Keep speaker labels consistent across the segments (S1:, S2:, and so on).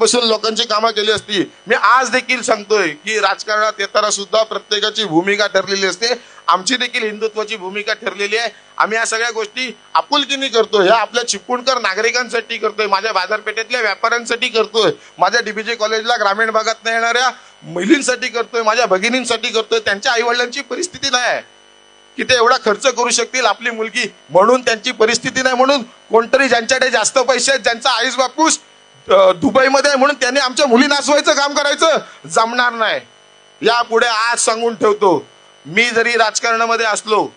S1: बसून लोकांची कामं केली असती। मी आज देखील सांगतोय की राजकारणात येताना सुद्धा प्रत्येकाची भूमिका ठरलेली असते। आमची देखील हिंदुत्वाची भूमिका ठरलेली आहे। आम्ही या सगळ्या गोष्टी आपुलकीने करतोय, ह्या आपल्या चिपळूणकर नागरिकांसाठी करतोय, माझ्या बाजारपेठेतल्या व्यापाऱ्यांसाठी करतोय, माझ्या डीबीजे कॉलेजला ग्रामीण भागात येणाऱ्या महिलांसाठी करतोय, माझ्या भगिनींसाठी करतोय। त्यांच्या आई वडिलांची परिस्थिती नाही की ते एवढा खर्च करू शकतील आपली मुलगी, म्हणून त्यांची परिस्थिती नाही, म्हणून कोणतरी ज्यांच्याकडे जास्त पैसे आहेत, ज्यांचा आईस बापूस दुबईमध्ये आहे, म्हणून त्यांनी आमच्या मुली नाचवायचं काम करायचं जमणार नाही। यापुढे आज सांगून ठेवतो, मी जरी राजकारणामध्ये असलो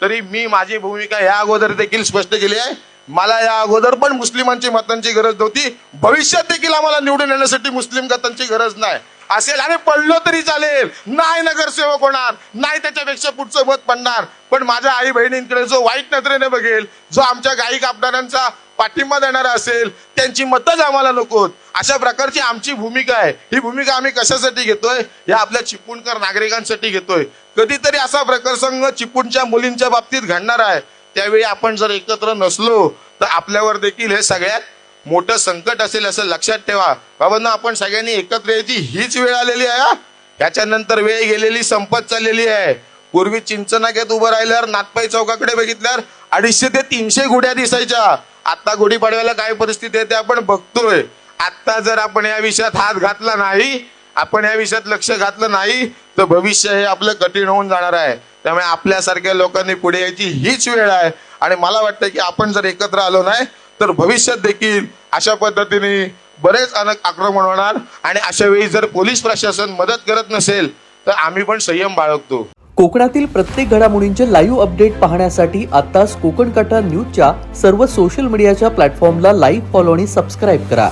S1: तरी मी माझी भूमिका या अगोदर देखील स्पष्ट केली आहे। मला या अगोदर पण मुस्लिमांची मतांची गरज नव्हती, भविष्यात देखील आम्हाला निवडून येण्यासाठी मुस्लिम मतांची गरज नाही असेल आणि पडलो तरी चालेल, नाही नगरसेवक होणार, नाही त्याच्यापेक्षा पुढचं मत पडणार, पण माझ्या आई बहिणींकडे जो वाईट नजरेने बघेल, जो आमच्या गायी कापणाऱ्यांचा पाठिंबा देणारा असेल, त्यांची मतच आम्हाला नकोत। अशा प्रकारची आमची भूमिका आहे। ही भूमिका आम्ही कशासाठी घेतोय? या आपल्या चिपळूणकर नागरिकांसाठी घेतोय। कधीतरी असा प्रसंग चिपळूणच्या मुलींच्या बाबतीत घडणार आहे, त्यावेळी आपण जर एकत्र नसलो तर आपल्यावर देखील हे सगळ्यात मोठं संकट असेल असं लक्षात ठेवा। बाबांनो, आपण सगळ्यांनी एकत्र यायची हीच वेळ आलेली आहे। याच्यानंतर वेळ गेलेली संपत चाललेली आहे। पूर्वी चिंचनाक्यात उभं राहिल्यावर नाथपाई चौकाकडे बघितल्यावर 250 ते 300 गुढ्या दिसायच्या। आता गुढीपाडव्याला काय परिस्थिती आहे ते आपण बघतोय। आता जर आपण या विषयात हात घातला नाही, आपण या विषयात लक्ष घातलं नाही तर भविष्य हे आपलं कठीण होऊन जाणार आहे। त्यामुळे आपल्यासारख्या लोकांनी पुढे यायची हीच वेळ आहे आणि मला वाटतं की आपण जर एकत्र आलो नाही तर भविष्यात देखील अशा पद्धतीने बरेच आक्रमण होणार आणि अशा वेळी जर पोलीस प्रशासन मदत करत नसेल तर आम्ही पण संयम बाळगतो।
S2: कोकणातील प्रत्येक घडामोडींचे लाईव्ह अपडेट पाहण्यासाठी आताच कोकण कटा न्यूजच्या सर्व सोशल मीडियाच्या प्लॅटफॉर्मला लाईक, फॉलो आणि सबस्क्राईब करा।